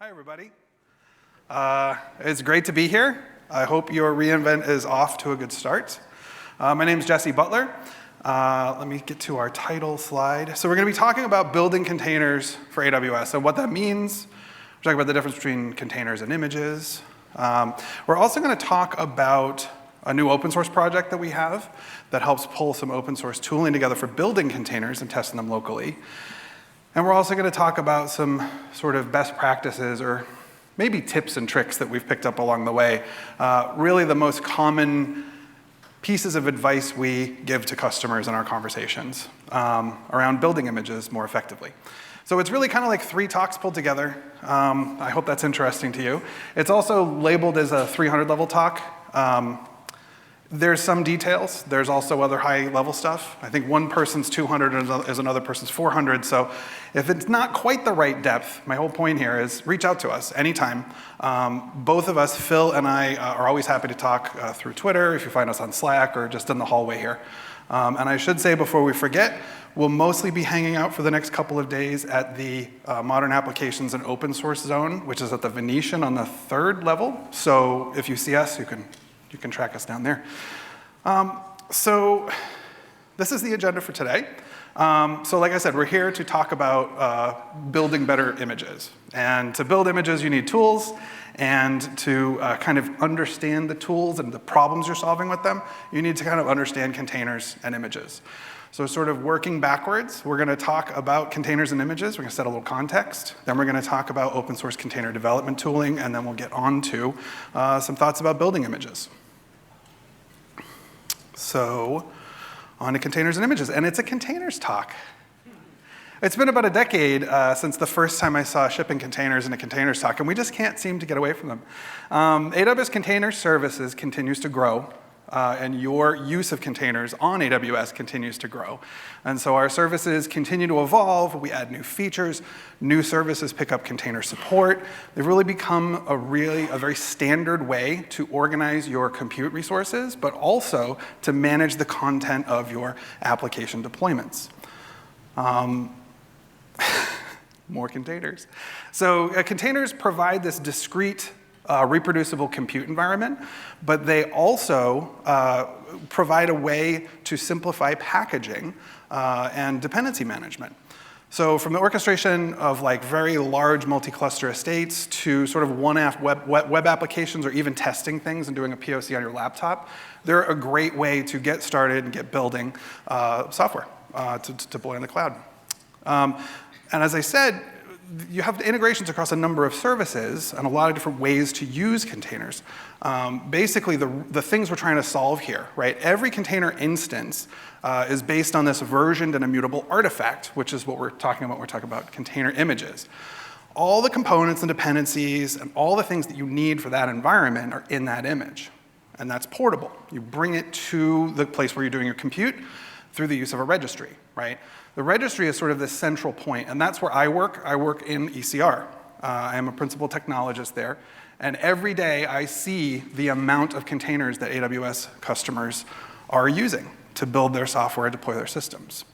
Hi, everybody. It's great to be here. I hope your reInvent is off to a good start. My name is Jesse Butler. Let me get to our title slide. So we're going to be talking about building containers for AWS and what that means. We're talking about the difference between containers and images. We're also going to talk about a new open source project that we have that helps pull some open source tooling together for building containers and testing them locally. And we're also going to talk about some sort of best practices or maybe tips and tricks that we've picked up along the way. Really the most common pieces of advice we give to customers in our conversations around building images more effectively. So it's really kind of like 3 talks pulled together. I hope that's interesting to you. It's also labeled as a 300 level talk. There's some details. There's also other high-level stuff. I think one person's 200 is another person's 400. So if it's not quite the right depth, my whole point here is reach out to us anytime. Both of us, Phil and I, are always happy to talk through Twitter, if you find us on Slack, or just in the hallway here. And I should say before we forget, we'll mostly be hanging out for the next couple of days at the Modern Applications and Open Source Zone, which is at the Venetian on the 3rd level. So if you see us, you can track us down there. So this is the agenda for today. So like I said, we're here to talk about building better images. And to build images, you need tools. And to kind of understand the tools and the problems you're solving with them, you need to kind of understand containers and images. So sort of working backwards, we're going to talk about containers and images. We're going to set a little context. Then we're going to talk about open source container development tooling. And then we'll get on to some thoughts about building images. So on to containers and images. And it's a containers talk. It's been about a decade since the first time I saw shipping containers in a containers talk, and we just can't seem to get away from them. AWS Container Services continues to grow, and your use of containers on AWS continues to grow. And so our services continue to evolve. We add new features. New services pick up container support. They've really become a very standard way to organize your compute resources, but also to manage the content of your application deployments. More containers. So containers provide this discrete, reproducible compute environment, but they also provide a way to simplify packaging and dependency management. So from the orchestration of like very large multi-cluster estates to sort of one-off web applications or even testing things and doing a POC on your laptop, they're a great way to get started and get building software to deploy in the cloud. And as I said, you have integrations across a number of services and a lot of different ways to use containers. Basically, the things we're trying to solve here, right? Every container instance is based on this versioned and immutable artifact, which is what we're talking about when we're talking about container images. All the components and dependencies and all the things that you need for that environment are in that image. And that's portable. You bring it to the place where you're doing your compute through the use of a registry, right? The registry is sort of the central point, and that's where I work. I work in ECR. I am a principal technologist there, and every day I see the amount of containers that AWS customers are using to build their software and deploy their systems.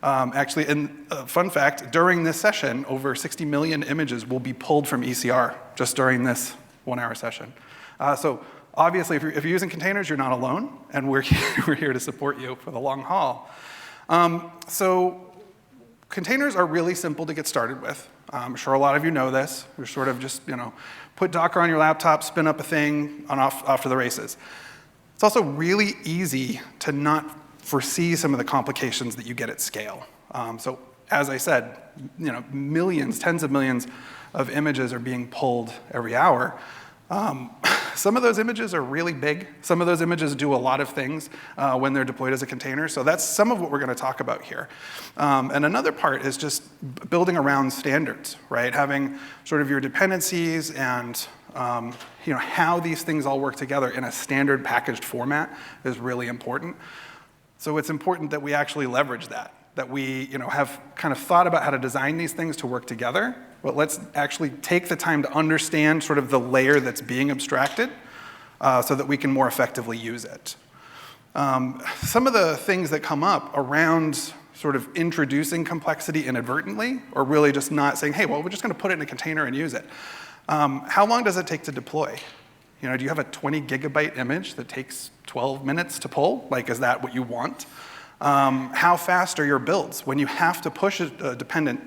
Actually, fun fact, during this session, over 60 million images will be pulled from ECR just during this 1-hour session. So obviously, if you're using containers, you're not alone, and we're here to support you for the long haul. So containers are really simple to get started with. I'm sure a lot of you know this. You're sort of just, put Docker on your laptop, spin up a thing, and off to the races. It's also really easy to not foresee some of the complications that you get at scale. So as I said, millions, tens of millions of images are being pulled every hour. Some of those images are really big. Some of those images do a lot of things when they're deployed as a container. So that's some of what we're going to talk about here. And another part is just building around standards, right? Having sort of your dependencies and how these things all work together in a standard packaged format is really important. So it's important that we actually leverage that we have kind of thought about how to design these things to work together, but let's actually take the time to understand sort of the layer that's being abstracted so that we can more effectively use it. Some of the things that come up around sort of introducing complexity inadvertently, or really just not saying, hey, well, we're just going to put it in a container and use it. How long does it take to deploy? You know, do you have a 20 gigabyte image that takes 12 minutes to pull? Like, is that what you want? How fast are your builds? When you have to push a dependent,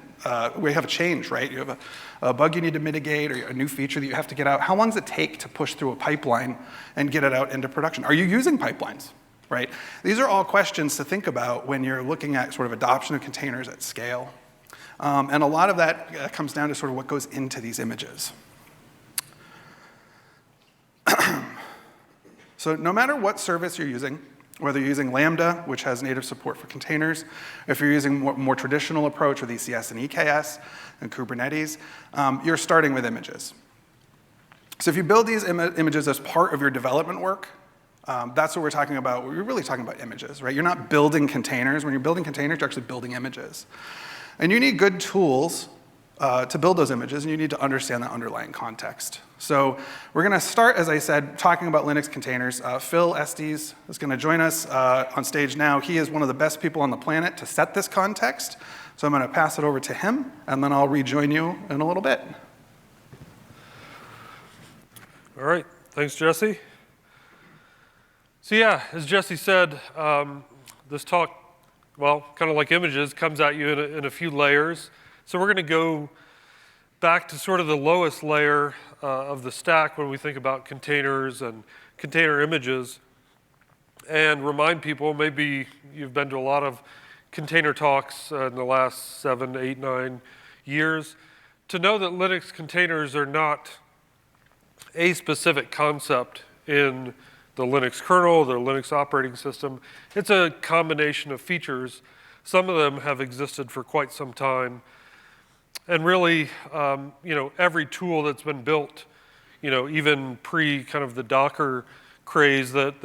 we have a change, right? You have a bug you need to mitigate or a new feature that you have to get out. How long does it take to push through a pipeline and get it out into production? Are you using pipelines, right? These are all questions to think about when you're looking at sort of adoption of containers at scale. And a lot of that comes down to sort of what goes into these images. So no matter what service you're using, whether you're using Lambda, which has native support for containers, if you're using more traditional approach with ECS and EKS and Kubernetes, you're starting with images. So if you build these images as part of your development work, that's what we're talking about. We're really talking about images, right? You're not building containers. When you're building containers, you're actually building images. And you need good tools to build those images, and you need to understand the underlying context. So we're going to start, as I said, talking about Linux containers. Phil Estes is going to join us on stage now. He is one of the best people on the planet to set this context. So I'm going to pass it over to him, and then I'll rejoin you in a little bit. All right. Thanks, Jesse. So yeah, as Jesse said, this talk, well, kind of like images, comes at you in a few layers. So we're going to go back to sort of the lowest layer of the stack when we think about containers and container images, and remind people, maybe you've been to a lot of container talks in the last 7, 8, 9 years, to know that Linux containers are not a specific concept in the Linux kernel, the Linux operating system. It's a combination of features. Some of them have existed for quite some time. And really, every tool that's been built, even pre kind of the Docker craze that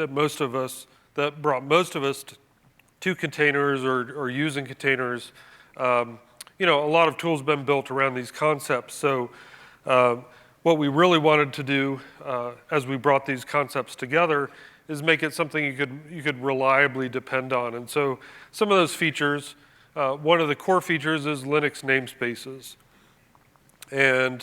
brought most of us to containers or using containers, a lot of tools have been built around these concepts. So what we really wanted to do as we brought these concepts together is make it something you could reliably depend on. And so some of those features, one of the core features is Linux namespaces. And,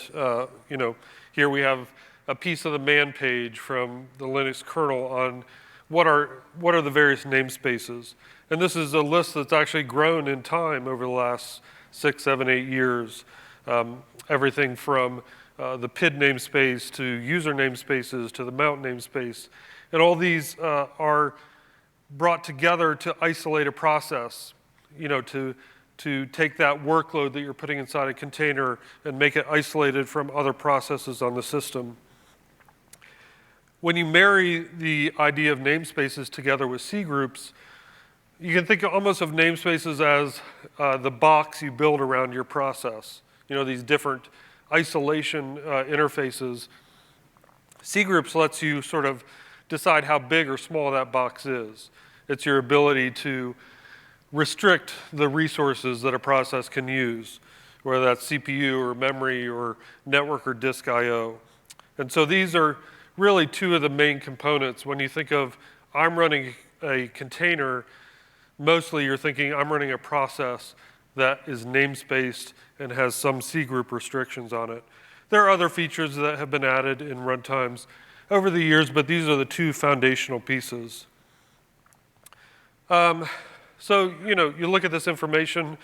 here we have a piece of the man page from the Linux kernel on what are the various namespaces. And this is a list that's actually grown in time over the last 6, 7, 8 years. Everything from the PID namespace to user namespaces to the mount namespace. And all these are brought together to isolate a process, to take that workload that you're putting inside a container and make it isolated from other processes on the system. When you marry the idea of namespaces together with cgroups, you can think almost of namespaces as the box you build around your process. These different isolation interfaces. Cgroups lets you sort of decide how big or small that box is. It's your ability to restrict the resources that a process can use, whether that's CPU or memory or network or disk I/O. And so these are really two of the main components. When you think of, I'm running a container, mostly you're thinking I'm running a process that is namespaced and has some cgroup restrictions on it. There are other features that have been added in runtimes over the years, but these are the two foundational pieces. So, you look at this information,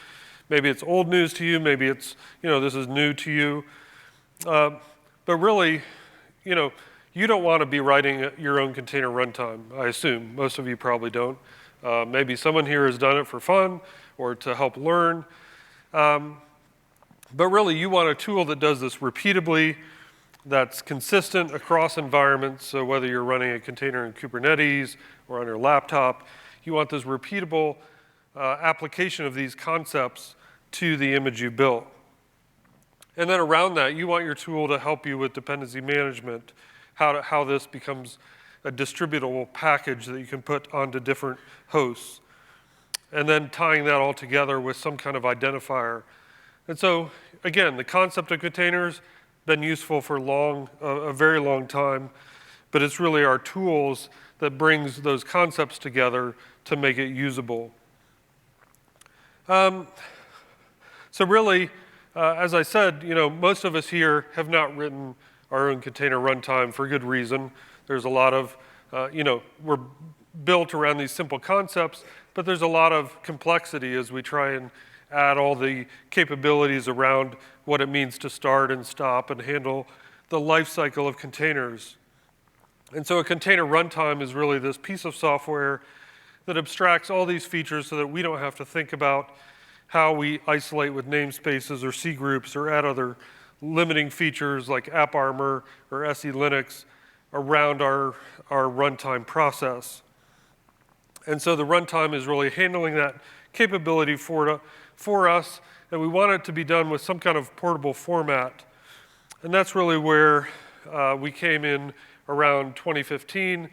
maybe it's old news to you, maybe it's, this is new to you. But really, you don't want to be writing your own container runtime, I assume. Most of you probably don't. Maybe someone here has done it for fun or to help learn. But really, you want a tool that does this repeatably, that's consistent across environments. So whether you're running a container in Kubernetes or on your laptop, you want this repeatable application of these concepts to the image you built. And then around that, you want your tool to help you with dependency management, how this becomes a distributable package that you can put onto different hosts. And then tying that all together with some kind of identifier. And so, again, the concept of containers been useful for a very long time, but it's really our tools that brings those concepts together to make it usable. So really, as I said, most of us here have not written our own container runtime for good reason. There's a lot of, we're built around these simple concepts, but there's a lot of complexity as we try and add all the capabilities around what it means to start and stop and handle the life cycle of containers. And so a container runtime is really this piece of software that abstracts all these features so that we don't have to think about how we isolate with namespaces or cgroups or add other limiting features like AppArmor or SE Linux around our runtime process. And so the runtime is really handling that capability for us, and we want it to be done with some kind of portable format. And that's really where we came in around 2015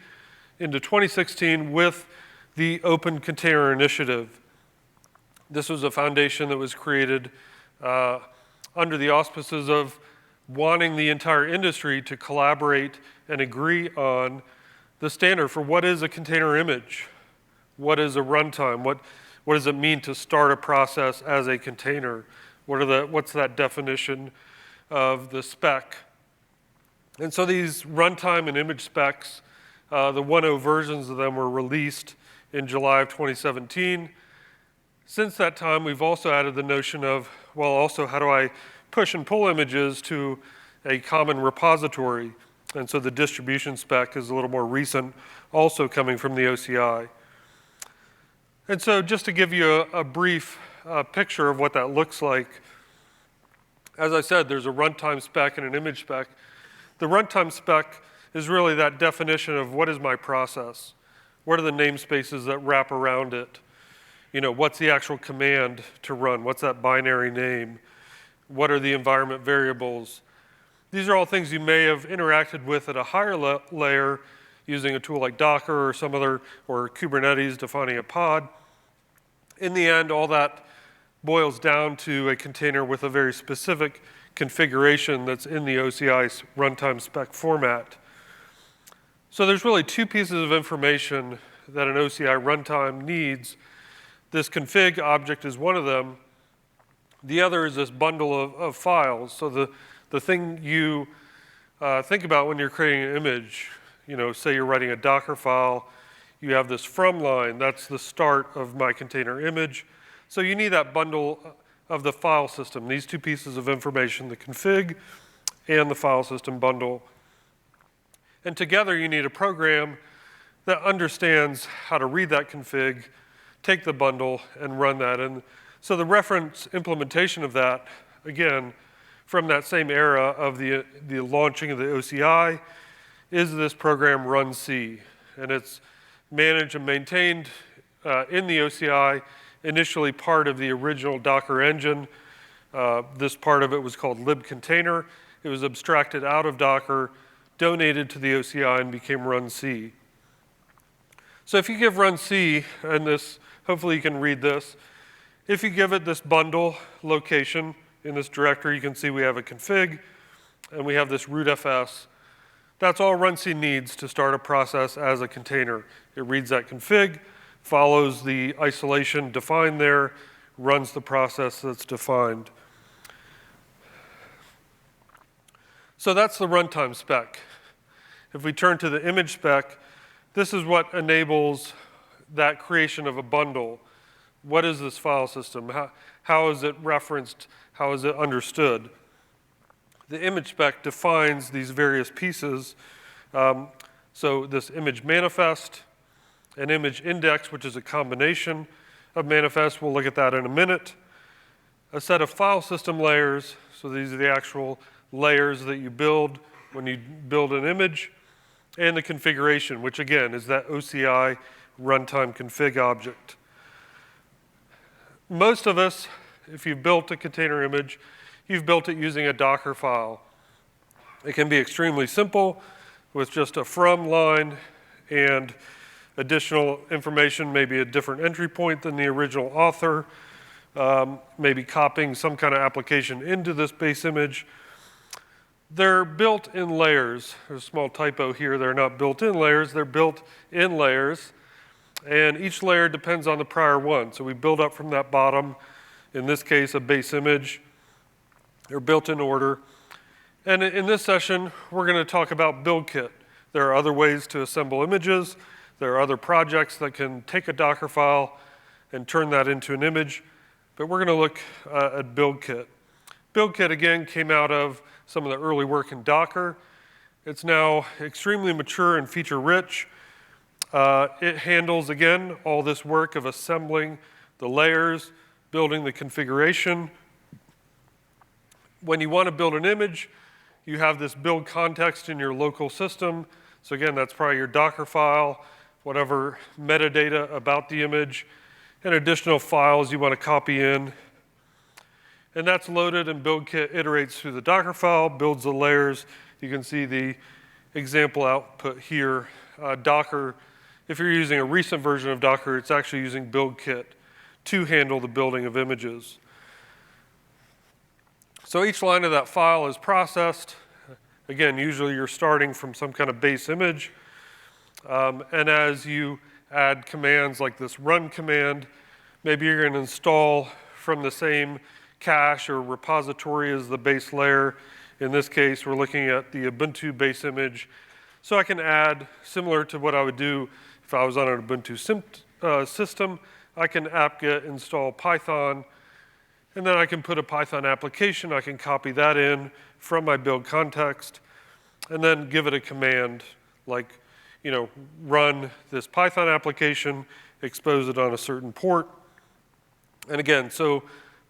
into 2016 with the Open Container Initiative. This was a foundation that was created under the auspices of wanting the entire industry to collaborate and agree on the standard for what is a container image, what is a runtime, what does it mean to start a process as a container, what's that definition of the spec. And so these runtime and image specs, the 1.0 versions of them were released in July of 2017. Since that time, we've also added the notion of, well, also how do I push and pull images to a common repository? And so the distribution spec is a little more recent, also coming from the OCI. And so just to give you a brief picture of what that looks like, as I said, there's a runtime spec and an image spec. The runtime spec is really that definition of what is my process? What are the namespaces that wrap around it? What's the actual command to run? What's that binary name? What are the environment variables? These are all things you may have interacted with at a higher layer using a tool like Docker or some other, or Kubernetes defining a pod. In the end, all that boils down to a container with a very specific configuration that's in the OCI runtime spec format. So there's really two pieces of information that an OCI runtime needs. This config object is one of them. The other is this bundle of files. So the thing you think about when you're creating an image, say you're writing a Docker file, you have this from line, that's the start of my container image. So you need that bundle of the file system, these two pieces of information, the config and the file system bundle. And together you need a program that understands how to read that config, take the bundle, and run that. And so the reference implementation of that, again, from that same era of the launching of the OCI, is this program runc. And it's managed and maintained in the OCI, initially part of the original Docker engine. This part of it was called libcontainer. It was abstracted out of Docker, donated to the OCI, and became runc. So if you give runc, and this, hopefully you can read this, if you give it this bundle location in this directory, you can see we have a config, and we have this rootfs. That's all runc needs to start a process as a container. It reads that config, follows the isolation defined there, runs the process that's defined. So that's the runtime spec. If we turn to the image spec, this is what enables that creation of a bundle. What is this file system? How is it referenced? How is it understood? The image spec defines these various pieces. So this image manifest, an image index, which is a combination of manifests. We'll look at that in a minute. A set of file system layers. So these are the actual layers that you build when you build an image. And the configuration, which again is that OCI runtime config object. Most of us, if you've built a container image, you've built it using a Docker file. It can be extremely simple with just a from line and additional information, maybe a different entry point than the original author, maybe copying some kind of application into this base image. They're built in layers. There's a small typo here. They're not built in layers. They're built in layers. And each layer depends on the prior one. So we build up from that bottom, in this case, a base image. They're built in order. And in this session, we're going to talk about build kit. There are other ways to assemble images. There are other projects that can take a Docker file and turn that into an image. But we're going to look at build kit. Build kit, again, came out of some of the early work in Docker. It's now extremely mature and feature-rich. It handles, again, all this work of assembling the layers, building the configuration. When you want to build an image, you have this build context in your local system. So again, that's probably your Docker file, whatever metadata about the image, and additional files you want to copy in. And that's loaded, and build kit iterates through the Docker file, builds the layers. You can see the example output here. Docker, if you're using a recent version of Docker, it's actually using build kit to handle the building of images. So each line of that file is processed. Again, usually you're starting from some kind of base image. And as you add commands like this run command, maybe you're going to install from the same cache or repository as the base layer. In this case, we're looking at the Ubuntu base image. So I can add, similar to what I would do if I was on an Ubuntu system, I can apt-get install Python, and then I can put a Python application. I can copy that in from my build context, and then give it a command like, run this Python application, expose it on a certain port. And again, so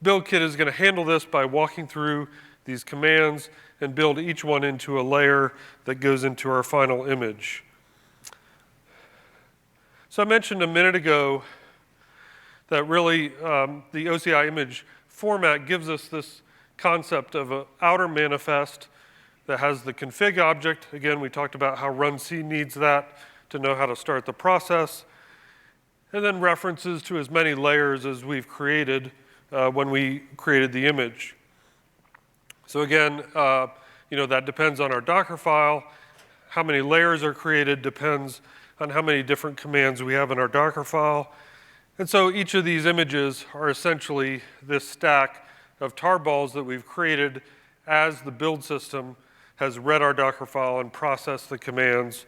build kit is going to handle this by walking through these commands and build each one into a layer that goes into our final image. So I mentioned a minute ago that really the OCI image format gives us this concept of an outer manifest that has the config object. Again, we talked about how runc needs that to know how to start the process. And then references to as many layers as we've created when we created the image. So again, that depends on our Docker file. How many layers are created depends on how many different commands we have in our Docker file. And so each of these images are essentially this stack of tarballs that we've created as the build system has read our Docker file and processed the commands.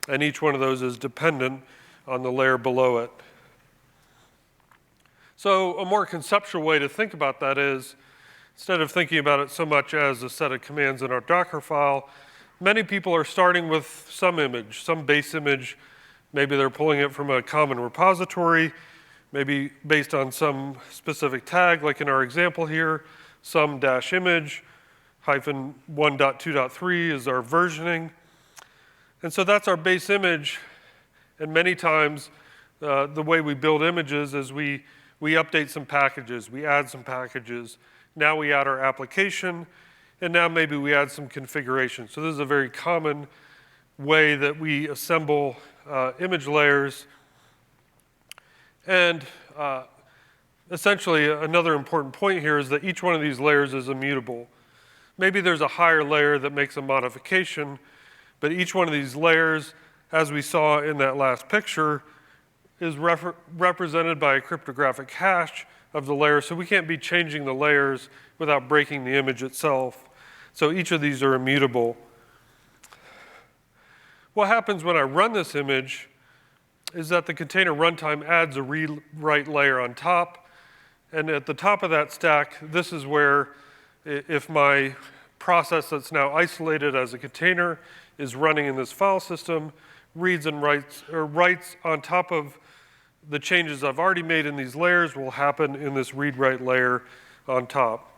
And each one of those is dependent on the layer below it. So a more conceptual way to think about that is, instead of thinking about it so much as a set of commands in our Docker file, many people are starting with some image, some base image. Maybe they're pulling it from a common repository, maybe based on some specific tag, like in our example here, some dash image, hyphen 1.2.3 is our versioning. And so that's our base image. And many times, the way we build images is we update some packages, we add some packages. Now we add our application, and now maybe we add some configuration. So this is a very common way that we assemble image layers. And essentially, another important point here is that each one of these layers is immutable. Maybe there's a higher layer that makes a modification, but each one of these layers, as we saw in that last picture, is represented by a cryptographic hash of the layer, so we can't be changing the layers without breaking the image itself. So each of these are immutable. What happens when I run this image is that the container runtime adds a read-write layer on top, and at the top of that stack, this is where, if my process that's now isolated as a container is running in this file system, reads and writes, or writes on top of the changes I've already made in these layers will happen in this read-write layer on top.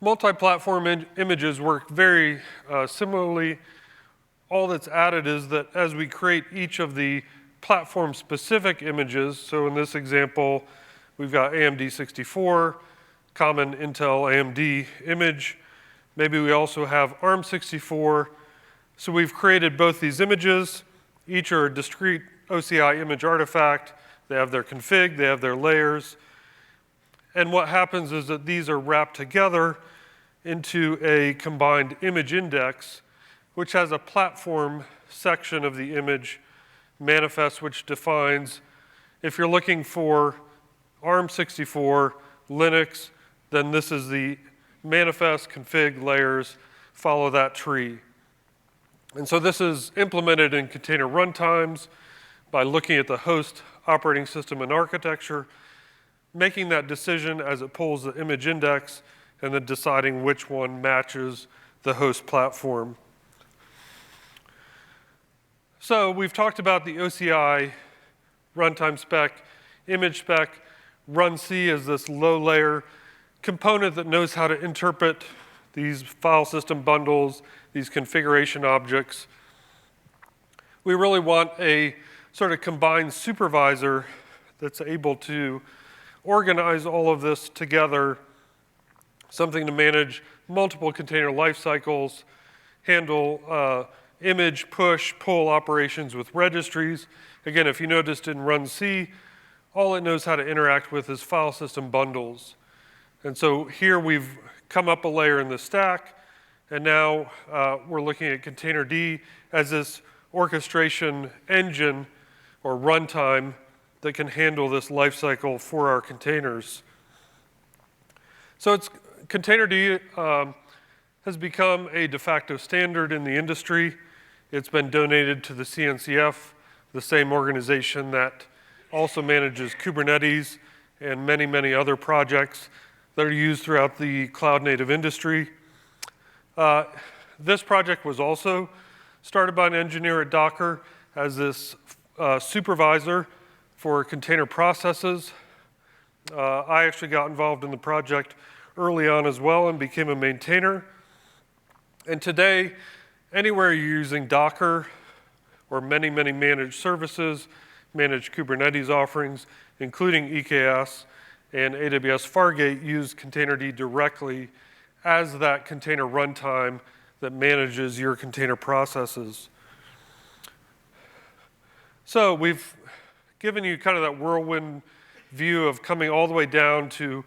Multi-platform images work very similarly. All that's added is that as we create each of the platform-specific images, so in this example, we've got AMD 64, common Intel AMD image. Maybe we also have ARM 64. So we've created both these images. Each are a discrete OCI image artifact. They have their config, they have their layers. And what happens is that these are wrapped together into a combined image index, which has a platform section of the image manifest, which defines, if you're looking for ARM 64, Linux, then this is the manifest config layers, follow that tree. And so this is implemented in container runtimes by looking at the host operating system and architecture, making that decision as it pulls the image index, and then deciding which one matches the host platform. So we've talked about the OCI runtime spec, image spec. runc is this low-layer component that knows how to interpret these file system bundles, these configuration objects. We really want a sort of combined supervisor that's able to organize all of this together, something to manage multiple container lifecycles, handle image, push, pull operations with registries. Again, if you noticed in runc, all it knows how to interact with is file system bundles. And so here we've come up a layer in the stack, and now we're looking at containerd as this orchestration engine or runtime that can handle this lifecycle for our containers. So containerd has become a de facto standard in the industry. It's been donated to the CNCF, the same organization that also manages Kubernetes and many, many other projects that are used throughout the cloud-native industry. This project was also started by an engineer at Docker as this supervisor for container processes. I actually got involved in the project early on as well and became a maintainer. And today, anywhere you're using Docker or many, many managed services, managed Kubernetes offerings, including EKS and AWS Fargate, use containerd directly as that container runtime that manages your container processes. So we've given you kind of that whirlwind view of coming all the way down to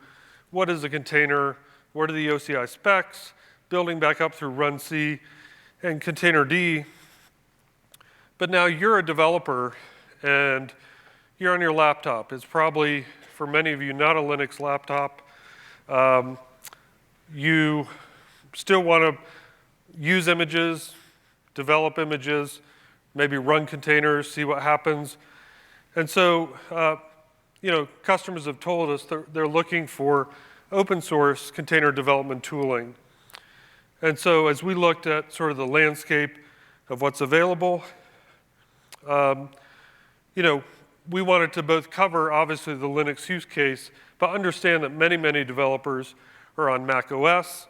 what is a container, what are the OCI specs, building back up through runc and containerd. But now you're a developer and you're on your laptop. It's probably, for many of you, not a Linux laptop. You still want to use images, develop images, maybe run containers, see what happens. And so, customers have told us they're looking for open source container development tooling. And so as we looked at sort of the landscape of what's available, we wanted to both cover, obviously, the Linux use case, but understand that many, many developers are on Mac OS.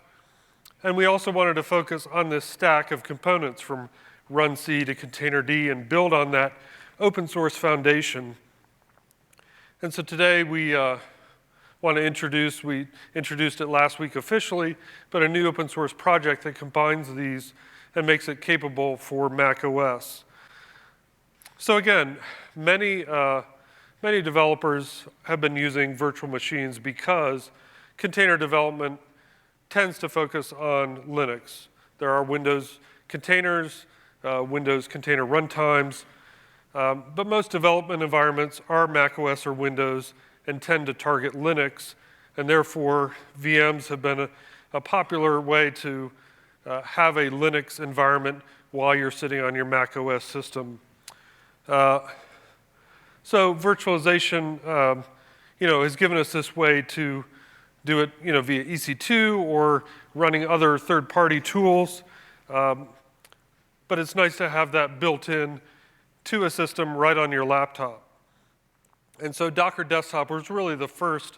And we also wanted to focus on this stack of components from runc to containerd and build on that open source foundation. And so today we want to we introduced it last week officially, but a new open source project that combines these and makes it capable for Mac OS. So again, many developers have been using virtual machines because container development tends to focus on Linux. There are Windows containers, Windows container runtimes, but most development environments are Mac OS or Windows and tend to target Linux, and therefore VMs have been a popular way to have a Linux environment while you're sitting on your Mac OS system. So virtualization, has given us this way to do it, via EC2 or running other third-party tools. But it's nice to have that built in to a system right on your laptop. And so Docker Desktop was really the first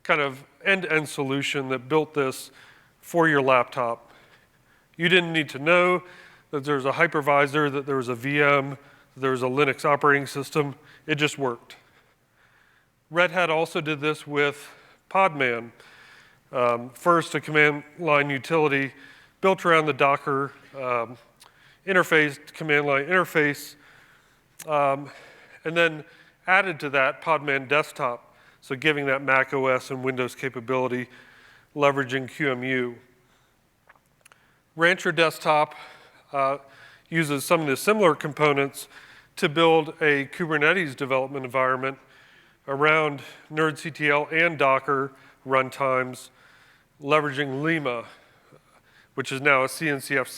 kind of end-to-end solution that built this for your laptop. You didn't need to know that there's a hypervisor, that there was a VM, that there was a Linux operating system. It just worked. Red Hat also did this with Podman. First, a command line utility built around the Docker interface, command line interface, and then added to that Podman Desktop, so giving that Mac OS and Windows capability, leveraging QEMU. Rancher Desktop uses some of the similar components to build a Kubernetes development environment around nerdctl and Docker runtimes, leveraging Lima, which is now a CNCF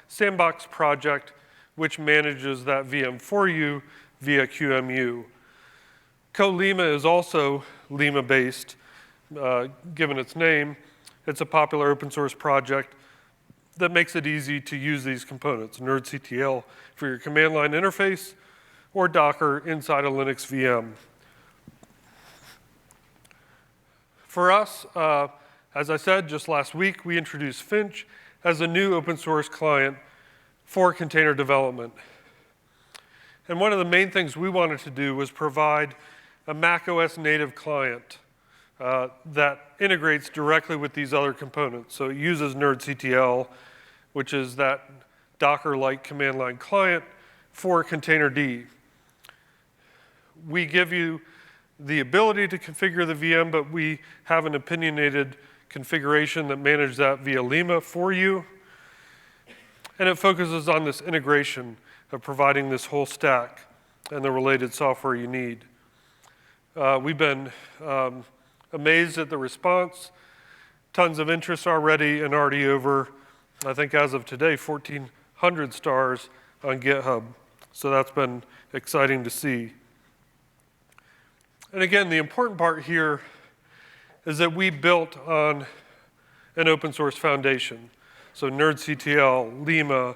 sandbox project, which manages that VM for you via QEMU. Co-Lima is also Lima-based, given its name. It's a popular open source project that makes it easy to use these components, nerdctl for your command line interface, or Docker inside a Linux VM. For us, as I said just last week, we introduced Finch as a new open source client for container development. And one of the main things we wanted to do was provide a macOS native client that integrates directly with these other components. So it uses nerdctl, which is that Docker-like command line client for containerd. We give you the ability to configure the VM, but we have an opinionated configuration that manages that via Lima for you. And it focuses on this integration of providing this whole stack and the related software you need. We've been amazed at the response. Tons of interest already, and already over, I think as of today, 1,400 stars on GitHub. So that's been exciting to see. And again, the important part here is that we built on an open source foundation. So nerdctl, Lima,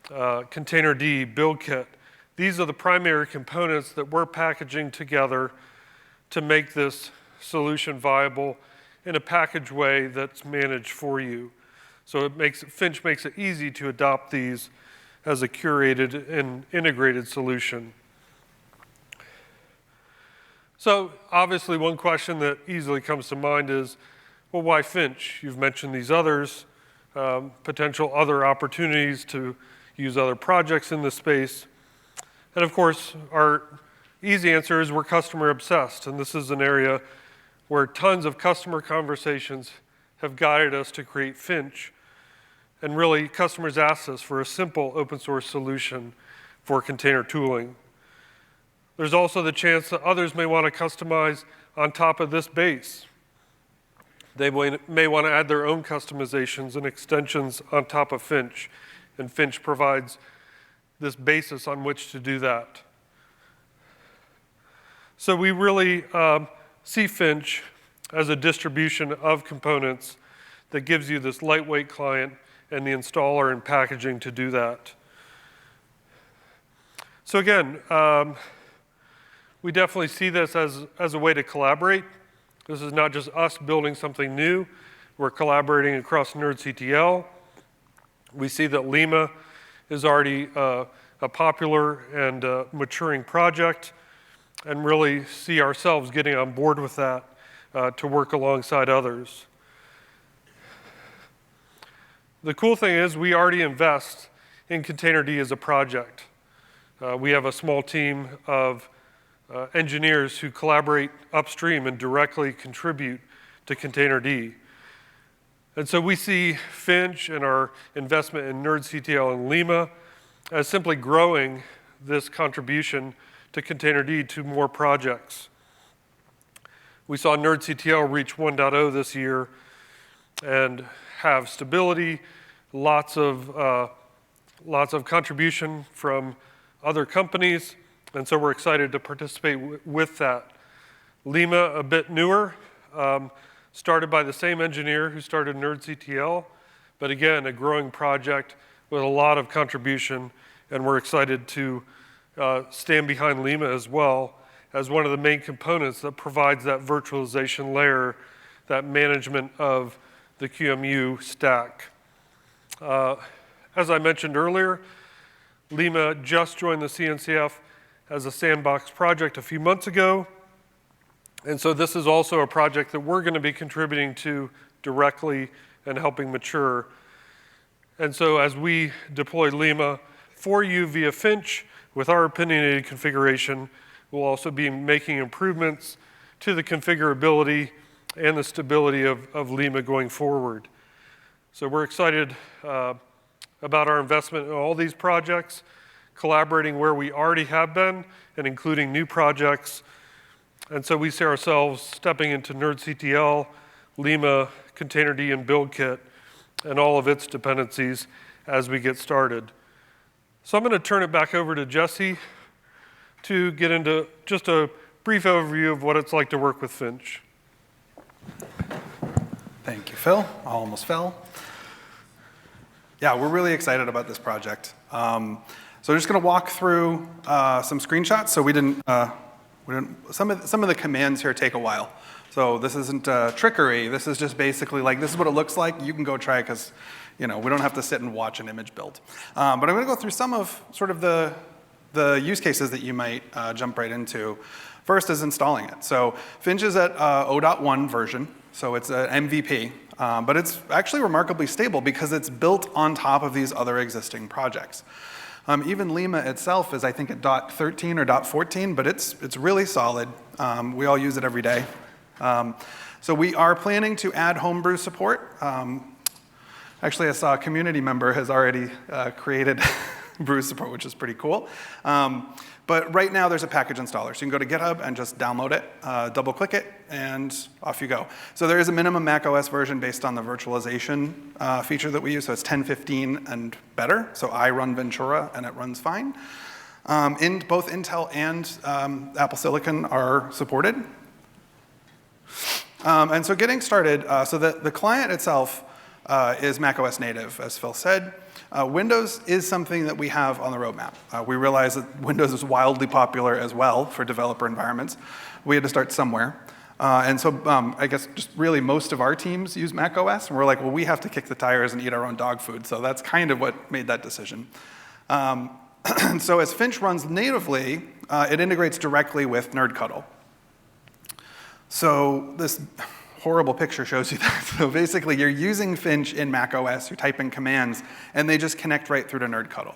containerd, BuildKit. These are the primary components that we're packaging together to make this solution viable in a packaged way that's managed for you. So Finch makes it easy to adopt these as a curated and integrated solution. So obviously one question that easily comes to mind is, well, why Finch? You've mentioned these others, potential other opportunities to use other projects in this space. And of course, our easy answer is we're customer obsessed, and this is an area where tons of customer conversations have guided us to create Finch. And really, customers ask us for a simple open source solution for container tooling. There's also the chance that others may want to customize on top of this base. They may want to add their own customizations and extensions on top of Finch, and Finch provides this basis on which to do that. So we really see Finch as a distribution of components that gives you this lightweight client and the installer and packaging to do that. So again, we definitely see this as a way to collaborate. This is not just us building something new. We're collaborating across nerdctl. We see that Lima is already a popular and maturing project, and really see ourselves getting on board with that to work alongside others. The cool thing is we already invest in containerd as a project. We have a small team of engineers who collaborate upstream and directly contribute to containerd. And so we see Finch and our investment in nerdctl and Lima as simply growing this contribution to containerd to more projects. We saw nerdctl reach 1.0 this year and have stability, lots of contribution from other companies, and so we're excited to participate with that. Lima, a bit newer, started by the same engineer who started nerdctl, but again, a growing project with a lot of contribution, and we're excited to stand behind Lima as well as one of the main components that provides that virtualization layer, that management of the QEMU stack. As I mentioned earlier, Lima just joined the CNCF as a sandbox project a few months ago. And so this is also a project that we're going to be contributing to directly and helping mature. And so as we deploy Lima for you via Finch with our opinionated configuration, we'll also be making improvements to the configurability and the stability of Lima going forward. So we're excited about our investment in all these projects, collaborating where we already have been, and including new projects. And so we see ourselves stepping into nerdctl, Lima, containerd, and build kit, and all of its dependencies as we get started. So I'm going to turn it back over to Jesse to get into just a brief overview of what it's like to work with Finch. Thank you, Phil. I almost fell. Yeah, we're really excited about this project. So I'm just going to walk through some screenshots. So some of the commands here take a while. So this isn't trickery. This is just basically like, this is what it looks like. You can go try it because, we don't have to sit and watch an image build. But I'm going to go through some of sort of the use cases that you might jump right into. First is installing it. So Finch is at 0.1 version. So it's an MVP. But it's actually remarkably stable because it's built on top of these other existing projects. Even Lima itself is, I think, at .13 or .14, but it's really solid. We all use it every day. So we are planning to add homebrew support. Actually, I saw a community member has already created brew support, which is pretty cool. But right now, there's a package installer. So you can go to GitHub and just download it, double-click it, and off you go. So there is a minimum macOS version based on the virtualization feature that we use. So it's 10.15 and better. So I run Ventura, and it runs fine. Both Intel and Apple Silicon are supported. And so getting started, so the client itself is macOS native, as Phil said. Windows is something that we have on the roadmap. We realize that Windows is wildly popular as well for developer environments. We had to start somewhere. And so I guess just really most of our teams use macOS, and we're like, well, we have to kick the tires and eat our own dog food. So that's kind of what made that decision. So as Finch runs natively, it integrates directly with NerdCuddle. So this horrible picture shows you that. So basically, you're using Finch in macOS, you're typing commands, and they just connect right through to NerdCuddle.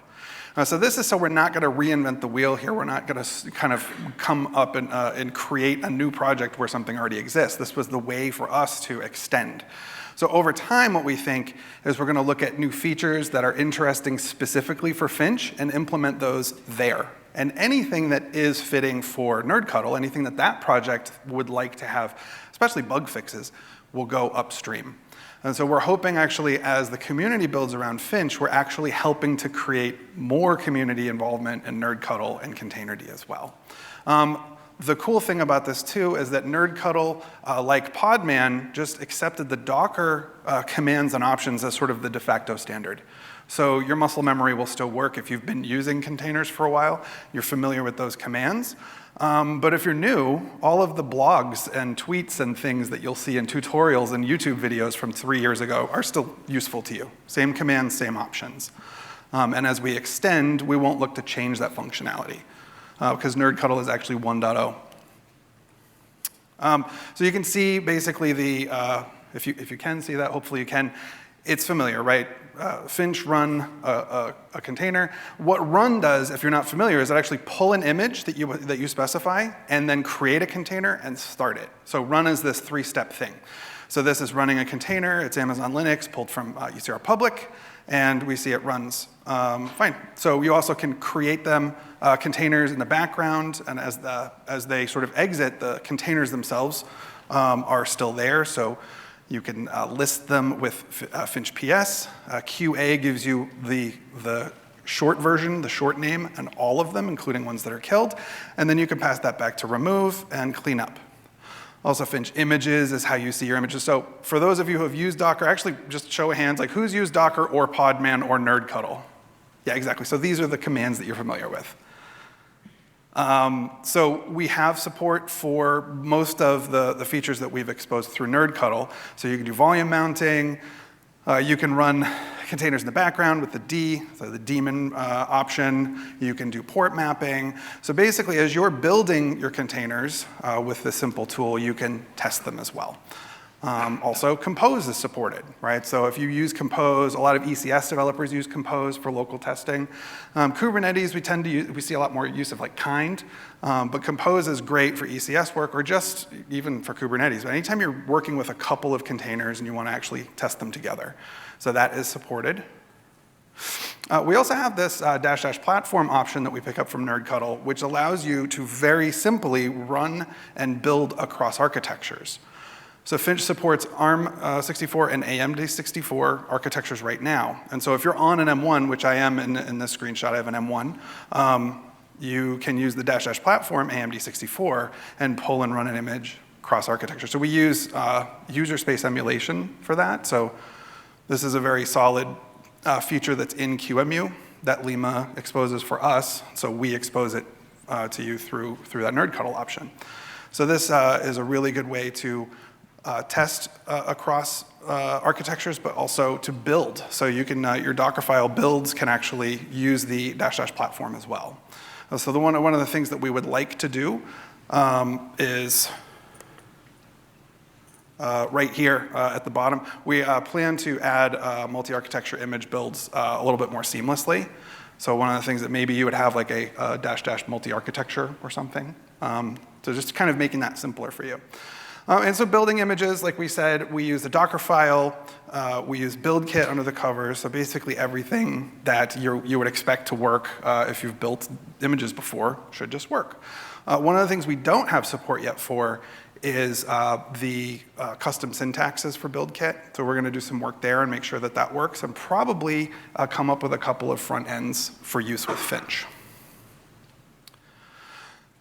So this is so we're not going to reinvent the wheel here. We're not going to kind of come up and create a new project where something already exists. This was the way for us to extend. So over time, what we think is we're going to look at new features that are interesting specifically for Finch and implement those there. And anything that is fitting for NerdCuddle, anything that project would like to have, especially bug fixes, will go upstream. And so we're hoping actually as the community builds around Finch, we're actually helping to create more community involvement in NerdCuddle and containerd as well. The cool thing about this too is that NerdCuddle, like Podman, just accepted the Docker commands and options as sort of the de facto standard. So your muscle memory will still work if you've been using containers for a while. You're familiar with those commands. But if you're new, all of the blogs and tweets and things that you'll see in tutorials and YouTube videos from 3 years ago are still useful to you. Same commands, same options. And as we extend, we won't look to change that functionality because NerdCuddle is actually 1.0. So you can see basically the, if you can see that, hopefully you can, it's familiar, right? Finch run a container. What run does, if you're not familiar, is it actually pull an image that you specify and then create a container and start it. So run is this 3-step thing. So this is running a container. It's Amazon Linux pulled from UCR Public, and we see it runs fine. So you also can create them containers in the background, and as they sort of exit, the containers themselves are still there. So you can list them with Finch PS. QA gives you the short version, the short name, and all of them, including ones that are killed. And then you can pass that back to remove and clean up. Also, Finch images is how you see your images. So for those of you who have used Docker, actually just show of hands, like who's used Docker or Podman or NerdCuddle? Yeah, exactly. So these are the commands that you're familiar with. So we have support for most of the features that we've exposed through NerdCuddle. So you can do volume mounting. You can run containers in the background with the D, so the daemon option. You can do port mapping. So basically, as you're building your containers with this simple tool, you can test them as well. Also, Compose is supported, right? So if you use Compose, a lot of ECS developers use Compose for local testing. Kubernetes, we see a lot more use of like kind, but Compose is great for ECS work or just even for Kubernetes. But anytime you're working with a couple of containers and you want to actually test them together. So that is supported. We also have this -- platform option that we pick up from NerdCuddle, which allows you to very simply run and build across architectures. So Finch supports ARM64 and AMD64 architectures right now. And so if you're on an M1, which I am in this screenshot, I have an M1, you can use the -- platform AMD64 and pull and run an image across architecture. So we use user space emulation for that. So this is a very solid feature that's in QEMU that Lima exposes for us. So we expose it to you through that NerdCuddle option. So this is a really good way to test across architectures, but also to build. So you can, your Dockerfile builds can actually use the -- platform as well. So one of the things that we would like to do is right here at the bottom, we plan to add multi-architecture image builds a little bit more seamlessly. So one of the things that maybe you would have like a -- multi-architecture or something. So just kind of making that simpler for you. And so building images, like we said, we use the Dockerfile, we use BuildKit under the covers, so basically everything that you would expect to work if you've built images before should just work. One of the things we don't have support yet for is the custom syntaxes for BuildKit. So we're going to do some work there and make sure that that works, and probably come up with a couple of front ends for use with Finch.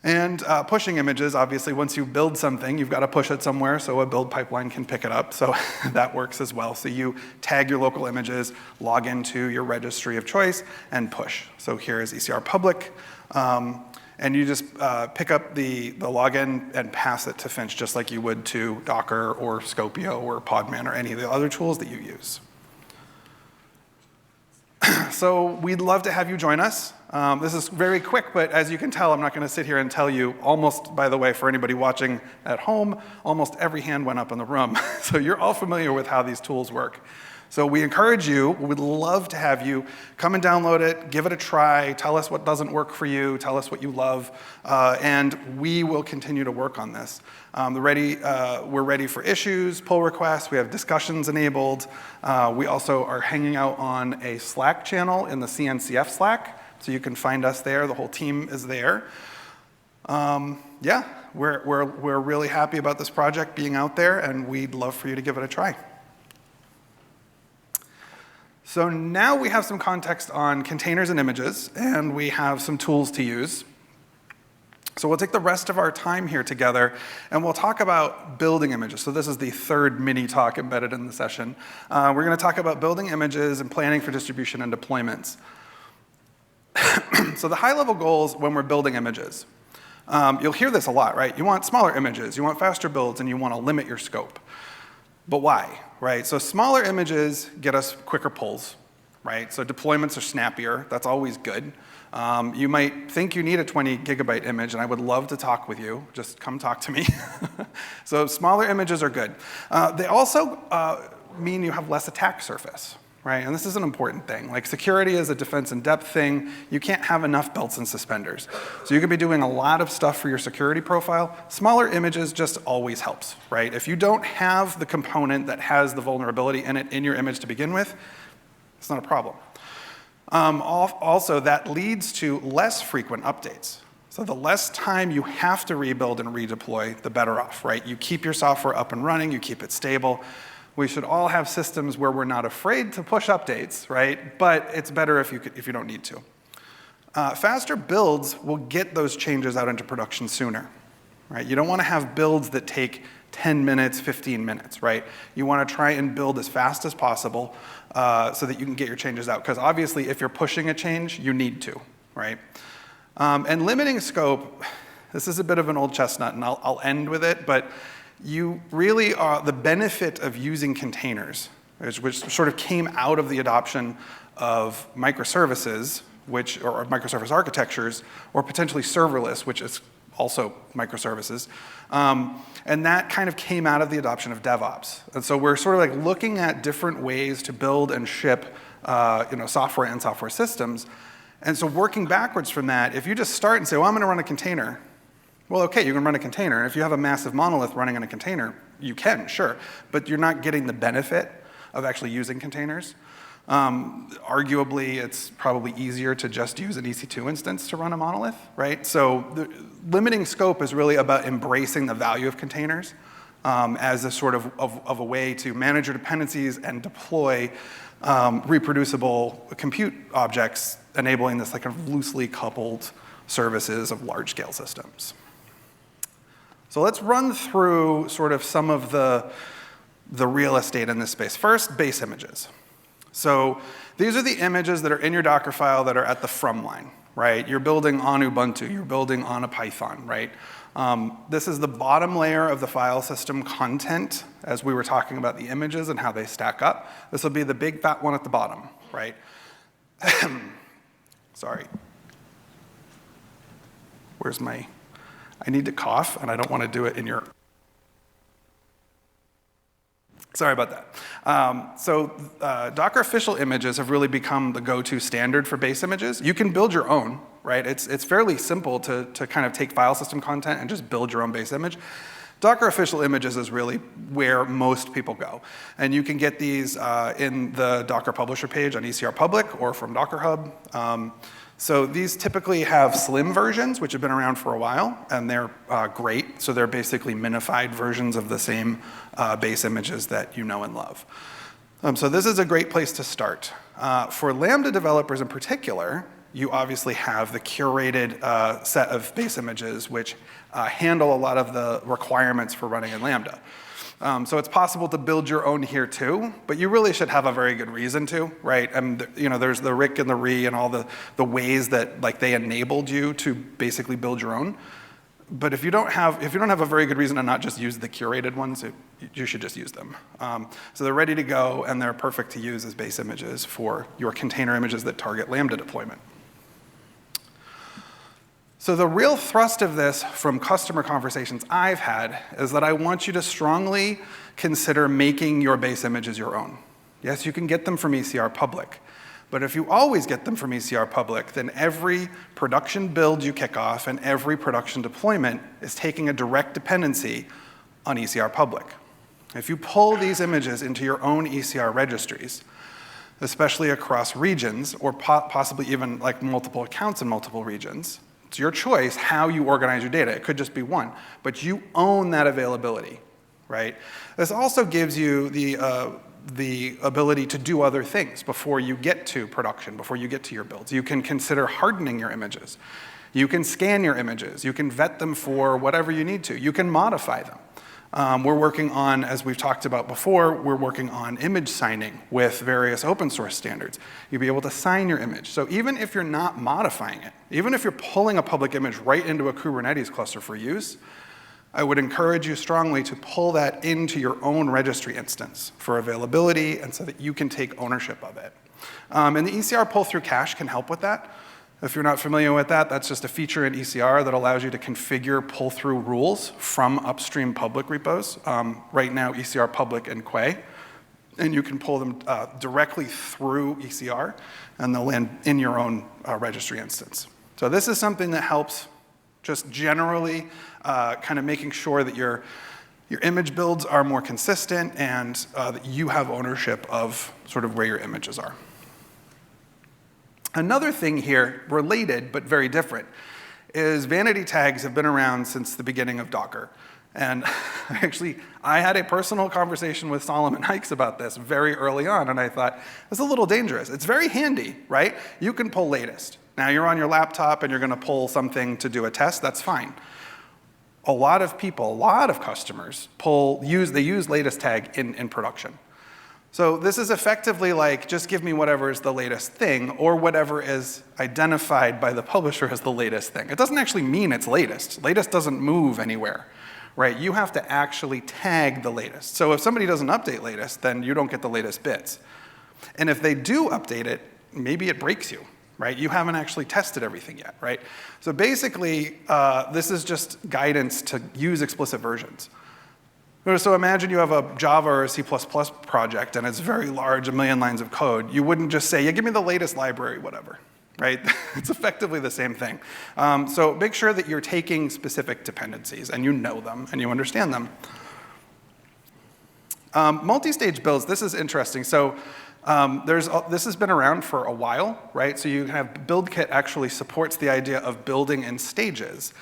And pushing images, obviously, once you build something, you've got to push it somewhere so a build pipeline can pick it up. So that works as well. So you tag your local images, log into your registry of choice, and push. So here is ECR public. And you just pick up the login and pass it to Finch, just like you would to Docker or Scopio or Podman or any of the other tools that you use. So we'd love to have you join us. This is very quick, but as you can tell, I'm not going to sit here and tell you almost, by the way, for anybody watching at home, almost every hand went up in the room. So you're all familiar with how these tools work. So we encourage you, we'd love to have you come and download it, give it a try, tell us what doesn't work for you, tell us what you love, and we will continue to work on this. We're ready for issues, pull requests, we have discussions enabled. We also are hanging out on a Slack channel in the CNCF Slack, so you can find us there, the whole team is there. Yeah, we're really happy about this project being out there, and we'd love for you to give it a try. So now we have some context on containers and images, and we have some tools to use. So we'll take the rest of our time here together, and we'll talk about building images. So this is the third mini talk embedded in the session. We're going to talk about building images and planning for distribution and deployments. So the high-level goals when we're building images. You'll hear this a lot, right? You want smaller images, you want faster builds, and you want to limit your scope. But why, right? So smaller images get us quicker pulls, right? So deployments are snappier. That's always good. You might think you need a 20 gigabyte image, and I would love to talk with you. Just come talk to me. So smaller images are good. They also mean you have less attack surface, right? And this is an important thing. Like security is a defense in depth thing. You can't have enough belts and suspenders. So you could be doing a lot of stuff for your security profile. Smaller images just always helps, right? If you don't have the component that has the vulnerability in it in your image to begin with, it's not a problem. Also, that leads to less frequent updates. So the less time you have to rebuild and redeploy, the better off, right? You keep your software up and running, you keep it stable. We should all have systems where we're not afraid to push updates, right? But it's better if you don't need to. Faster builds will get those changes out into production sooner, right? You don't want to have builds that take 10 minutes, 15 minutes, right? You want to try and build as fast as possible so that you can get your changes out. Because obviously, if you're pushing a change, you need to, right? And limiting scope, this is a bit of an old chestnut, and I'll end with it, but you really are the benefit of using containers, which sort of came out of the adoption of microservices, or microservice architectures, or potentially serverless, which is also microservices. And that kind of came out of the adoption of DevOps. And so we're sort of like looking at different ways to build and ship software and software systems. And so working backwards from that, if you just start and say, well, I'm going to run a container. Well, okay, you can run a container. And if you have a massive monolith running in a container, you can, sure. But you're not getting the benefit of actually using containers. Arguably, it's probably easier to just use an EC2 instance to run a monolith, right? So the limiting scope is really about embracing the value of containers as a sort of a way to manage your dependencies and deploy reproducible compute objects, enabling this like kind of loosely coupled services of large-scale systems. So let's run through sort of some of the real estate in this space. First, base images. So these are the images that are in your Docker file that are at the from line, right? You're building on Ubuntu, you're building on a Python, right? This is the bottom layer of the file system content as we were talking about the images and how they stack up. This will be the big fat one at the bottom, right? Sorry. Where's my, I need to cough and I don't want to do it in your, sorry about that. Docker official images have really become the go-to standard for base images. You can build your own, right? It's fairly simple to kind of take file system content and just build your own base image. Docker official images is really where most people go. And you can get these in the Docker publisher page on ECR Public or from Docker Hub. So these typically have slim versions, which have been around for a while, and they're great. So they're basically minified versions of the same base images that you know and love. So this is a great place to start. For Lambda developers in particular, you obviously have the curated set of base images which handle a lot of the requirements for running in Lambda. So it's possible to build your own here too, but you really should have a very good reason to, right? And you know, there's the RIC and the RE and all the ways that like they enabled you to basically build your own. But if you don't have a very good reason to not just use the curated ones, you should just use them. So they're ready to go and they're perfect to use as base images for your container images that target Lambda deployment. So the real thrust of this from customer conversations I've had is that I want you to strongly consider making your base images your own. Yes, you can get them from ECR Public, but if you always get them from ECR Public, then every production build you kick off and every production deployment is taking a direct dependency on ECR Public. If you pull these images into your own ECR registries, especially across regions or possibly even like multiple accounts in multiple regions, it's your choice how you organize your data. It could just be one, but you own that availability, right? This also gives you the ability to do other things before you get to production, before you get to your builds. You can consider hardening your images. You can scan your images. You can vet them for whatever you need to. You can modify them. We're working on, as we've talked about before, we're working on image signing with various open source standards. You'll be able to sign your image. So even if you're not modifying it, even if you're pulling a public image right into a Kubernetes cluster for use, I would encourage you strongly to pull that into your own registry instance for availability and so that you can take ownership of it. And the ECR pull-through cache can help with that. If you're not familiar with that, that's just a feature in ECR that allows you to configure pull-through rules from upstream public repos. Right now, ECR Public and Quay, and you can pull them directly through ECR, and they'll land in your own registry instance. So this is something that helps just generally kind of making sure that your image builds are more consistent and that you have ownership of sort of where your images are. Another thing here, related but very different, is vanity tags have been around since the beginning of Docker. And actually, I had a personal conversation with Solomon Hykes about this very early on, and I thought, it's a little dangerous. It's very handy, right? You can pull latest. Now, you're on your laptop and you're going to pull something to do a test, that's fine. A lot of people, a lot of customers use latest tag in production. So this is effectively like, just give me whatever is the latest thing or whatever is identified by the publisher as the latest thing. It doesn't actually mean it's latest. Latest doesn't move anywhere, right? You have to actually tag the latest. So if somebody doesn't update latest, then you don't get the latest bits. And if they do update it, maybe it breaks you, right? You haven't actually tested everything yet, right? So basically, this is just guidance to use explicit versions. So imagine you have a Java or a C++ project and it's very large, 1 million lines of code. You wouldn't just say, yeah, give me the latest library, whatever, right? It's effectively the same thing. So make sure that you're taking specific dependencies and you know them and you understand them. Multistage builds, this is interesting. So This has been around for a while, right? So you have BuildKit actually supports the idea of building in stages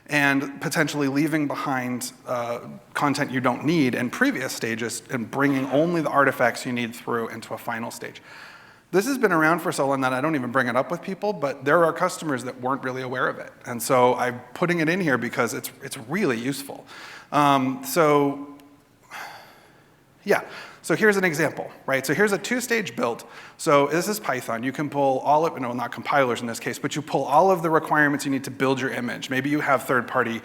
and potentially leaving behind content you don't need in previous stages and bringing only the artifacts you need through into a final stage. This has been around for so long that I don't even bring it up with people, but there are customers that weren't really aware of it. And so I'm putting it in here because it's really useful. So here's an example, right? So here's a two-stage build. So this is Python. You can pull all of, no, not compilers in this case, but you pull all of the requirements you need to build your image. Maybe you have third-party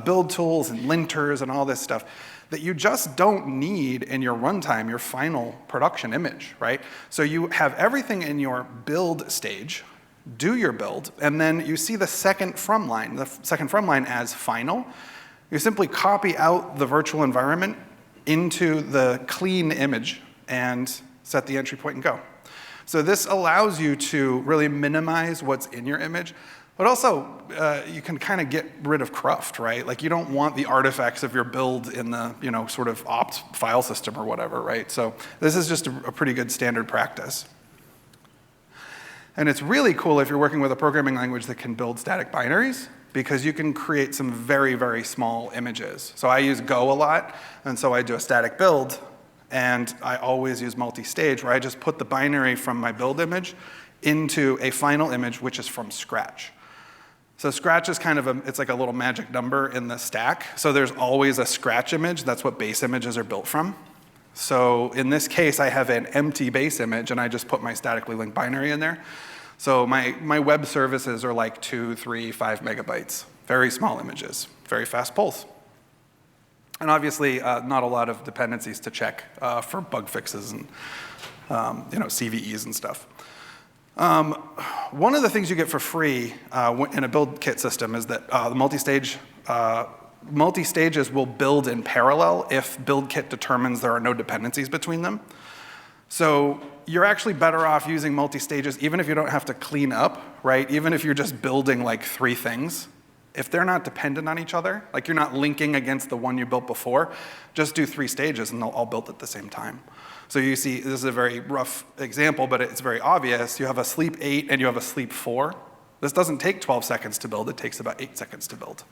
build tools and linters and all this stuff that you just don't need in your runtime, your final production image, right? So you have everything in your build stage, do your build, and then you see the second from line as final. You simply copy out the virtual environment into the clean image and set the entry point and go. So this allows you to really minimize what's in your image, but also you can kind of get rid of cruft, right? Like you don't want the artifacts of your build in the sort of opt file system or whatever, right? So this is just a pretty good standard practice. And it's really cool if you're working with a programming language that can build static binaries, because you can create some very, very small images. So I use Go a lot, and so I do a static build, and I always use Multistage, where I just put the binary from my build image into a final image, which is from scratch. So scratch is kind of it's like a little magic number in the stack. So there's always a scratch image. That's what base images are built from. So in this case, I have an empty base image, and I just put my statically linked binary in there. So my web services are like 2, 3, 5 megabytes. Very small images, very fast pulls. And obviously, not a lot of dependencies to check for bug fixes and CVEs and stuff. One of the things you get for free in a build kit system is that the multi-stages will build in parallel if build kit determines there are no dependencies between them. So you're actually better off using multi-stages even if you don't have to clean up, right? Even if you're just building like 3 things. If they're not dependent on each other, like you're not linking against the one you built before, just do 3 stages and they'll all build at the same time. So you see, this is a very rough example, but it's very obvious. You have a sleep 8 and you have a sleep 4. This doesn't take 12 seconds to build, it takes about 8 seconds to build.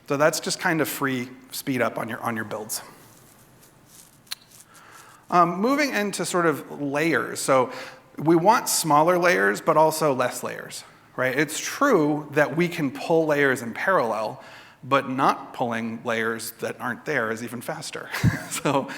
So that's just kind of free speed up on your builds. Moving into sort of layers. So we want smaller layers, but also less layers, right? It's true that we can pull layers in parallel, but not pulling layers that aren't there is even faster. So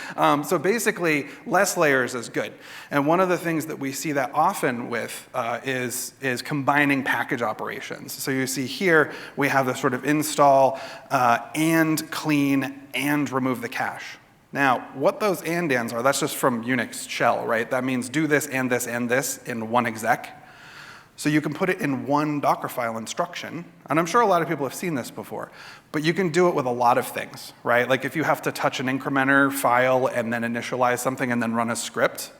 basically, less layers is good. And one of the things that we see that often with is combining package operations. So you see here, we have the sort of install and clean and remove the cache. Now, what those and-ands are, that's just from Unix shell, right? That means do this and this and this in one exec. So you can put it in one Dockerfile instruction, and I'm sure a lot of people have seen this before, but you can do it with a lot of things, right? Like if you have to touch an incrementer file and then initialize something and then run a script,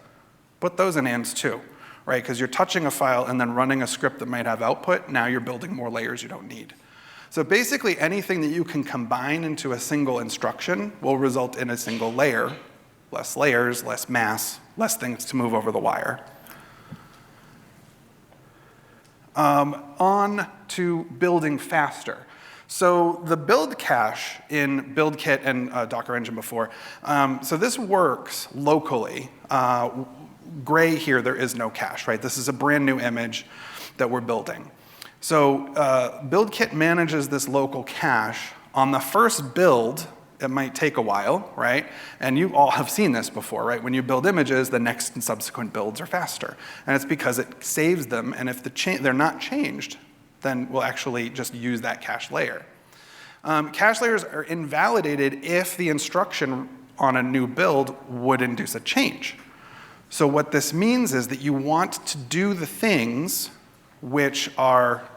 put those in ands too, right? Because you're touching a file and then running a script that might have output, now you're building more layers you don't need. So basically anything that you can combine into a single instruction will result in a single layer, less layers, less mass, less things to move over the wire. On to building faster. So the build cache in BuildKit and Docker Engine before, so this works locally. Gray here, there is no cache, right? This is a brand new image that we're building. So BuildKit manages this local cache. On the first build, it might take a while, right? And you all have seen this before, right? When you build images, the next and subsequent builds are faster. And it's because it saves them, and if they're not changed, then we'll actually just use that cache layer. Cache layers are invalidated if the instruction on a new build would induce a change. So what this means is that you want to do the things which are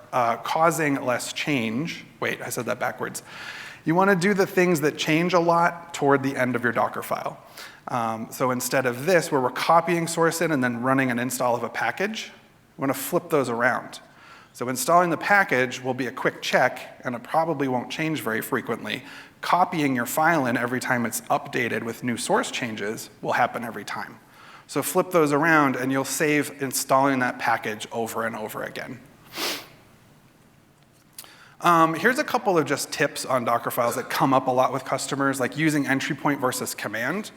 causing less change. Wait, I said that backwards. You want to do the things that change a lot toward the end of your Docker file. So instead of this, where we're copying source in and then running an install of a package, we want to flip those around. So installing the package will be a quick check, and it probably won't change very frequently. Copying your file in every time it's updated with new source changes will happen every time. So flip those around and you'll save installing that package over and over again. Here's a couple of just tips on Docker files that come up a lot with customers, like using entry point versus command.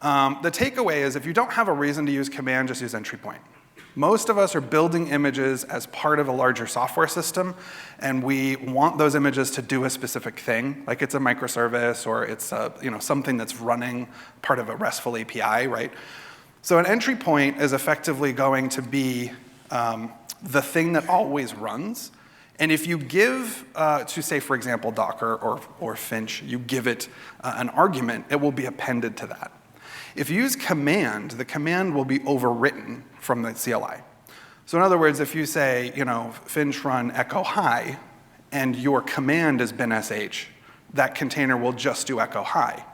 The takeaway is if you don't have a reason to use command, just use entry point. Most of us are building images as part of a larger software system, and we want those images to do a specific thing, like it's a microservice or it's something that's running part of a RESTful API, right? So an entry point is effectively going to be the thing that always runs. And if you give, to say, for example, Docker or Finch, you give it an argument, it will be appended to that. If you use command, the command will be overwritten from the CLI. So in other words, if you say, Finch run echo hi, and your command is binsh, that container will just do echo hi.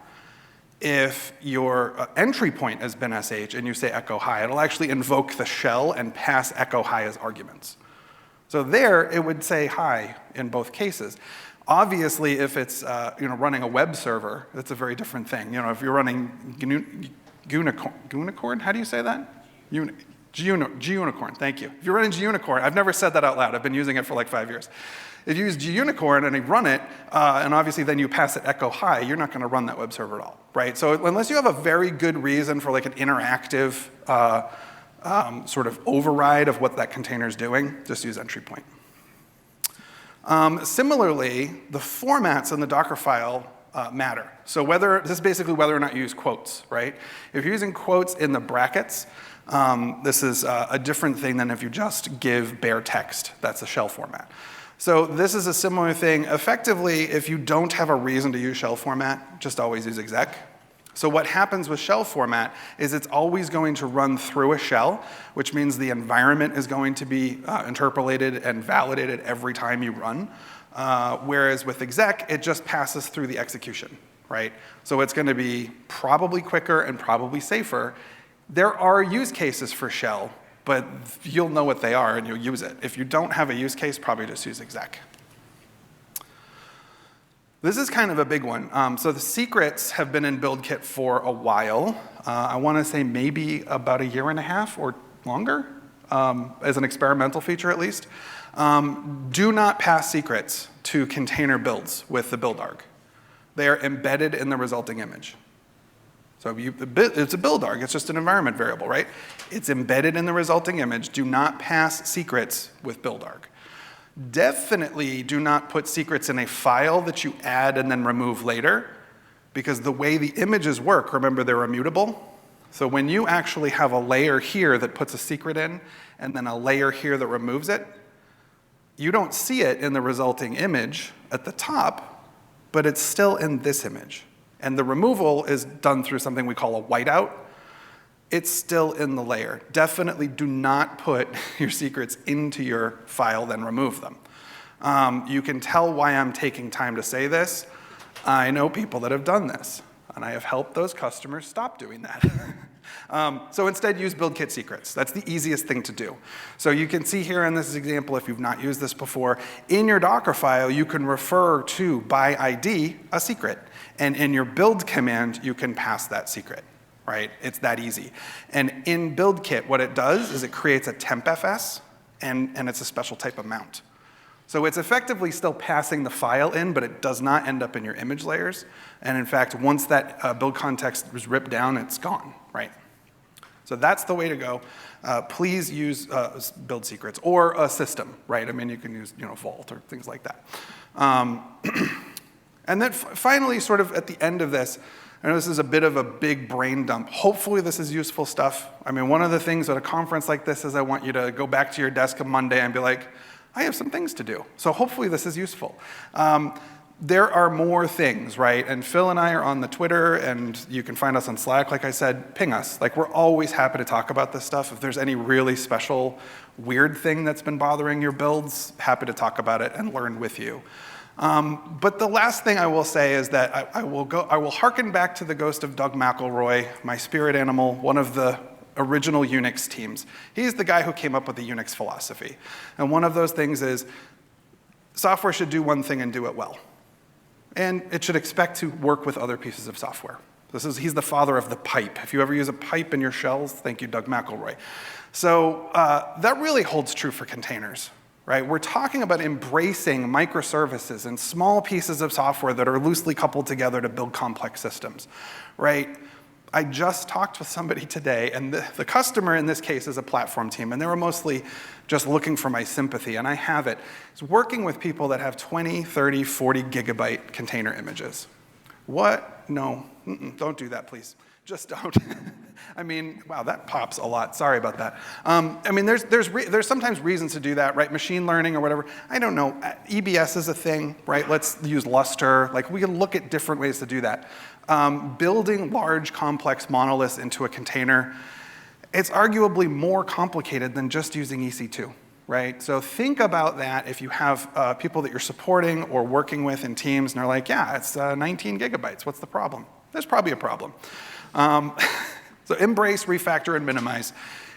If your entry point is binsh and you say echo hi, it'll actually invoke the shell and pass echo hi as arguments. So there, it would say hi in both cases. Obviously, if it's running a web server, that's a very different thing. If you're running Gunicorn, how do you say that? Gunicorn, thank you. If you're running Gunicorn, I've never said that out loud. I've been using it for like 5 years. If you use Gunicorn and you run it, and obviously then you pass it echo hi, you're not going to run that web server at all, right? So unless you have a very good reason for like an interactive sort of override of what that container is doing, just use entry point. Similarly, the formats in the Docker file matter. So this is basically whether or not you use quotes, right? If you're using quotes in the brackets, this is a different thing than if you just give bare text. That's a shell format. So this is a similar thing. Effectively, if you don't have a reason to use shell format, just always use exec. So what happens with shell format is it's always going to run through a shell, which means the environment is going to be interpolated and validated every time you run. Whereas with exec, it just passes through the execution, right? So it's going to be probably quicker and probably safer. There are use cases for shell, but you'll know what they are and you'll use it. If you don't have a use case, probably just use exec. This is kind of a big one. So the secrets have been in BuildKit for a while. I want to say maybe about 1.5 years or longer, as an experimental feature at least. Do not pass secrets to container builds with the build arg. They are embedded in the resulting image. So it's a build arg, it's just an environment variable, right? It's embedded in the resulting image. Do not pass secrets with build arg. Definitely do not put secrets in a file that you add and then remove later, because the way the images work, remember they're immutable. So when you actually have a layer here that puts a secret in and then a layer here that removes it, you don't see it in the resulting image at the top, but it's still in this image. And the removal is done through something we call a whiteout. It's still in the layer. Definitely do not put your secrets into your file, then remove them. You can tell why I'm taking time to say this. I know people that have done this, and I have helped those customers stop doing that. So instead, use BuildKit secrets. That's the easiest thing to do. So you can see here in this example, if you've not used this before, in your Docker file, you can refer to, by ID, a secret. And in your build command, you can pass that secret. Right? It's that easy. And in BuildKit, what it does is it creates a tempfs, and it's a special type of mount. So it's effectively still passing the file in, but it does not end up in your image layers. And in fact, once that build context is ripped down, it's gone, right? So that's the way to go. Please use build secrets or a system, right? I mean, you can use Vault or things like that. And then finally, sort of at the end of this, I know this is a bit of a big brain dump. Hopefully this is useful stuff. I mean, one of the things at a conference like this is I want you to go back to your desk on Monday and be like, I have some things to do. So hopefully this is useful. There are more things, right? And Phil and I are on the Twitter, and you can find us on Slack. Like I said, ping us. Like, we're always happy to talk about this stuff. If there's any really special, weird thing that's been bothering your builds, happy to talk about it and learn with you. But the last thing I will say is that I will hearken back to the ghost of Doug McElroy, my spirit animal, one of the original Unix teams. He's the guy who came up with the Unix philosophy. And one of those things is software should do one thing and do it well. And it should expect to work with other pieces of software. He's the father of the pipe. If you ever use a pipe in your shells, thank you, Doug McElroy. So that really holds true for containers, right? We're talking about embracing microservices and small pieces of software that are loosely coupled together to build complex systems, right? I just talked with somebody today, and the customer in this case is a platform team, and they were mostly just looking for my sympathy, and I have it. It's working with people that have 20, 30, 40 gigabyte container images. What? No, don't do that, please. Just don't. I mean, wow, that pops a lot. Sorry about that. I mean, there's sometimes reasons to do that, right? Machine learning or whatever. I don't know. EBS is a thing, right? Let's use Lustre. Like, we can look at different ways to do that. Building large, complex monoliths into a container, it's arguably more complicated than just using EC2, right? So think about that if you have people that you're supporting or working with in teams, and they're like, yeah, it's 19 gigabytes. What's the problem? There's probably a problem. So embrace, refactor, and minimize.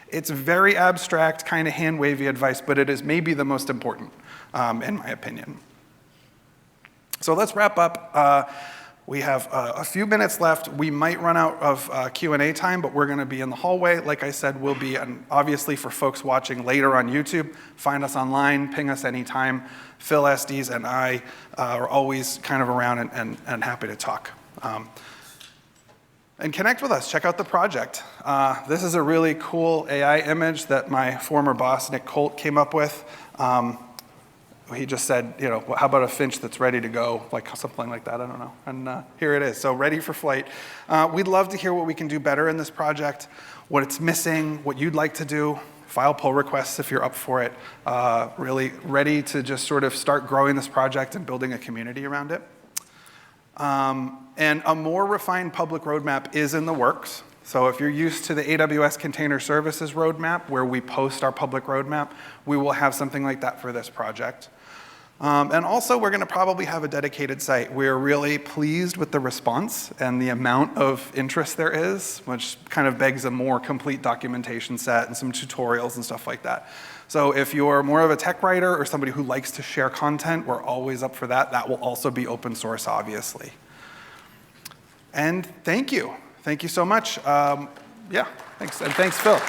It's very abstract, kind of hand-wavy advice, but it is maybe the most important, in my opinion. So let's wrap up. We have a few minutes left. We might run out of Q&A time, but we're going to be in the hallway. Like I said, we'll be, and obviously for folks watching later on YouTube, find us online, ping us anytime. Phil Estes and I are always kind of around and happy to talk. And connect with us. Check out the project. This is a really cool AI image that my former boss, Nick Colt, came up with. He just said, you know, how about a Finch that's ready to go, like something like that, I don't know. And here it is, so ready for flight. We'd love to hear what we can do better in this project, what it's missing, what you'd like to do. File pull requests if you're up for it. Really ready to just sort of start growing this project and building a community around it. And a more refined public roadmap is in the works. So if you're used to the AWS Container Services roadmap, where we post our public roadmap, we will have something like that for this project. And also, we're going to probably have a dedicated site. We're really pleased with the response and the amount of interest there is, which kind of begs a more complete documentation set and some tutorials and stuff like that. So if you're more of a tech writer or somebody who likes to share content, we're always up for that. That will also be open source, obviously. And thank you. Thank you so much. Yeah, thanks. And thanks, Phil.